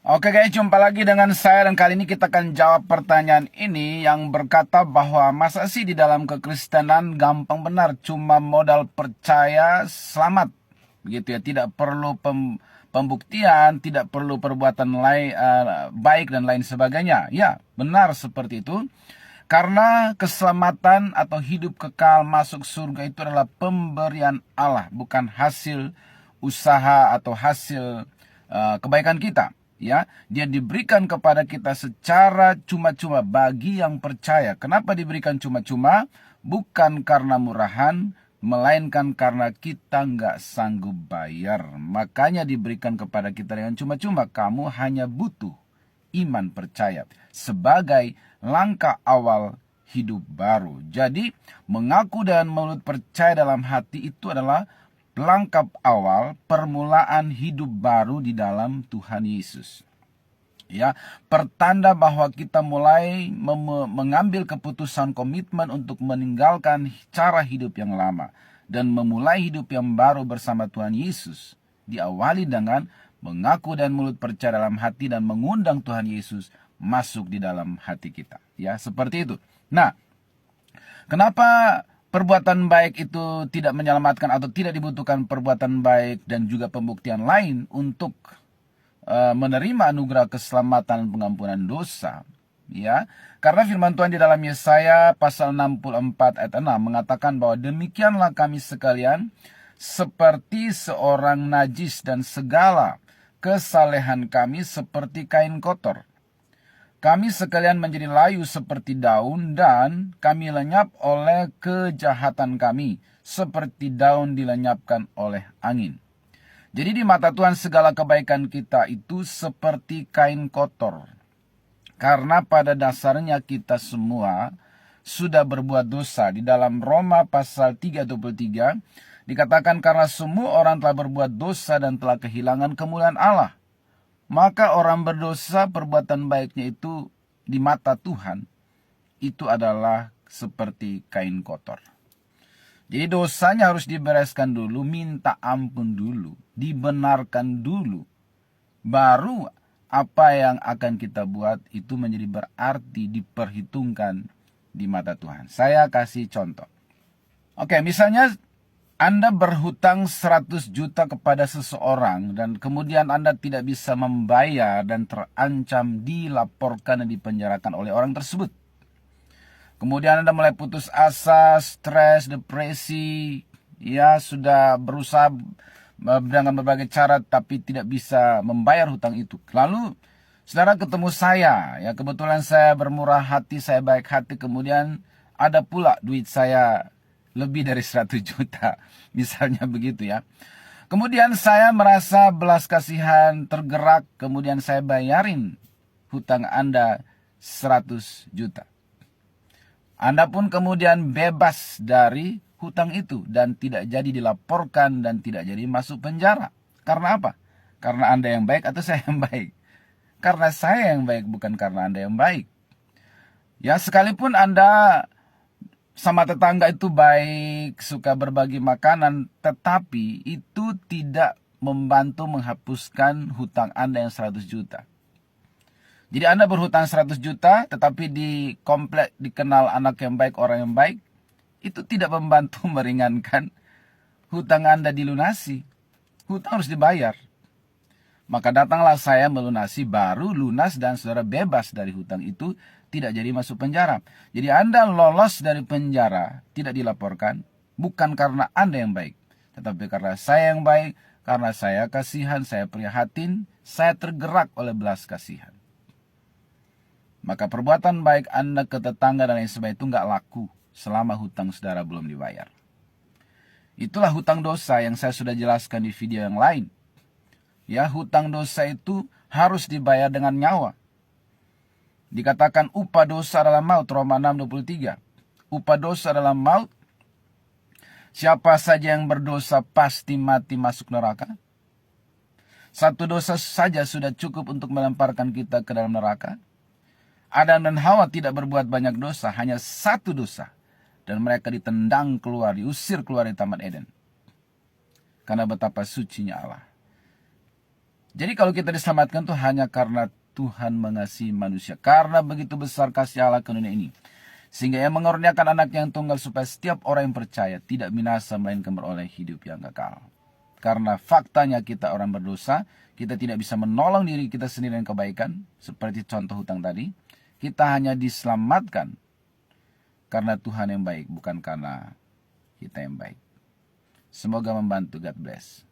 Oke guys, jumpa lagi dengan saya dan kali ini kita akan jawab pertanyaan ini yang berkata bahwa masa sih di dalam kekristenan gampang benar cuma modal percaya selamat begitu ya, tidak perlu pembuktian, tidak perlu perbuatan lain baik dan lain sebagainya. Ya, benar seperti itu. Karena keselamatan atau hidup kekal masuk surga itu adalah pemberian Allah, bukan hasil usaha atau hasil kebaikan kita. Ya, dia diberikan kepada kita secara cuma-cuma bagi yang percaya. Kenapa diberikan cuma-cuma? Bukan karena murahan, melainkan karena kita nggak sanggup bayar. Makanya diberikan kepada kita dengan cuma-cuma. Kamu hanya butuh iman percaya sebagai langkah awal hidup baru. Jadi, mengaku dan mulut percaya dalam hati itu adalah langkah awal permulaan hidup baru di dalam Tuhan Yesus. Ya, pertanda bahwa kita mulai mengambil keputusan komitmen untuk meninggalkan cara hidup yang lama dan memulai hidup yang baru bersama Tuhan Yesus. Diawali dengan mengaku dan mulut percaya dalam hati dan mengundang Tuhan Yesus masuk di dalam hati kita. Ya, seperti itu. Nah, kenapa perbuatan baik itu tidak menyelamatkan atau tidak dibutuhkan perbuatan baik dan juga pembuktian lain untuk menerima anugerah keselamatan dan pengampunan dosa? Ya, karena firman Tuhan di dalam Yesaya pasal 64 ayat 6 mengatakan bahwa demikianlah kami sekalian seperti seorang najis dan segala kesalehan kami seperti kain kotor. Kami sekalian menjadi layu seperti daun dan kami lenyap oleh kejahatan kami seperti daun dilenyapkan oleh angin. Jadi di mata Tuhan segala kebaikan kita itu seperti kain kotor. Karena pada dasarnya kita semua sudah berbuat dosa. Di dalam Roma pasal 3:23 dikatakan karena semua orang telah berbuat dosa dan telah kehilangan kemuliaan Allah. Maka orang berdosa perbuatan baiknya itu di mata Tuhan itu adalah seperti kain kotor. Jadi dosanya harus dibereskan dulu, minta ampun dulu, dibenarkan dulu. Baru apa yang akan kita buat itu menjadi berarti diperhitungkan di mata Tuhan. Saya kasih contoh. Oke, misalnya Anda berhutang 100 juta kepada seseorang dan kemudian Anda tidak bisa membayar dan terancam dilaporkan dan dipenjarakan oleh orang tersebut. Kemudian Anda mulai putus asa, stres, depresi, ya sudah berusaha dengan berbagai cara tapi tidak bisa membayar hutang itu. Lalu saudara ketemu saya, ya kebetulan saya bermurah hati, saya baik hati, kemudian ada pula duit saya lebih dari 100 juta, misalnya begitu ya. Kemudian saya merasa belas kasihan, tergerak, kemudian saya bayarin hutang Anda 100 juta. Anda pun kemudian bebas dari hutang itu dan tidak jadi dilaporkan dan tidak jadi masuk penjara. Karena apa? Karena Anda yang baik atau saya yang baik? Karena saya yang baik, bukan karena Anda yang baik. Ya, sekalipun Anda sama tetangga itu baik, suka berbagi makanan, tetapi itu tidak membantu menghapuskan hutang Anda yang 100 juta. Jadi Anda berhutang 100 juta, tetapi di komplek dikenal anak yang baik, orang yang baik, itu tidak membantu meringankan hutang Anda dilunasi. Hutang harus dibayar. Maka datanglah saya melunasi, baru lunas dan saudara bebas dari hutang itu, tidak jadi masuk penjara. Jadi Anda lolos dari penjara, tidak dilaporkan, bukan karena Anda yang baik, tetapi karena saya yang baik, karena saya kasihan, saya prihatin, saya tergerak oleh belas kasihan. Maka perbuatan baik Anda ke tetangga dan lain sebagainya itu nggak laku selama hutang saudara belum dibayar. Itulah hutang dosa yang saya sudah jelaskan di video yang lain. Ya, hutang dosa itu harus dibayar dengan nyawa. Dikatakan upah dosa adalah maut, Roma 6:23. Upah dosa adalah maut. Siapa saja yang berdosa pasti mati masuk neraka. Satu dosa saja sudah cukup untuk melemparkan kita ke dalam neraka. Adam dan Hawa tidak berbuat banyak dosa, hanya satu dosa. Dan mereka ditendang keluar, diusir keluar dari Taman Eden. Karena betapa sucinya Allah. Jadi kalau kita diselamatkan itu hanya karena Tuhan mengasihi manusia. Karena begitu besar kasih Allah ke dunia ini. Sehingga Ia mengaruniakan anak yang tunggal supaya setiap orang yang percaya tidak binasa melainkan beroleh hidup yang kekal. Karena faktanya kita orang berdosa, kita tidak bisa menolong diri kita sendiri dengan kebaikan. Seperti contoh hutang tadi. Kita hanya diselamatkan karena Tuhan yang baik, bukan karena kita yang baik. Semoga membantu. God bless.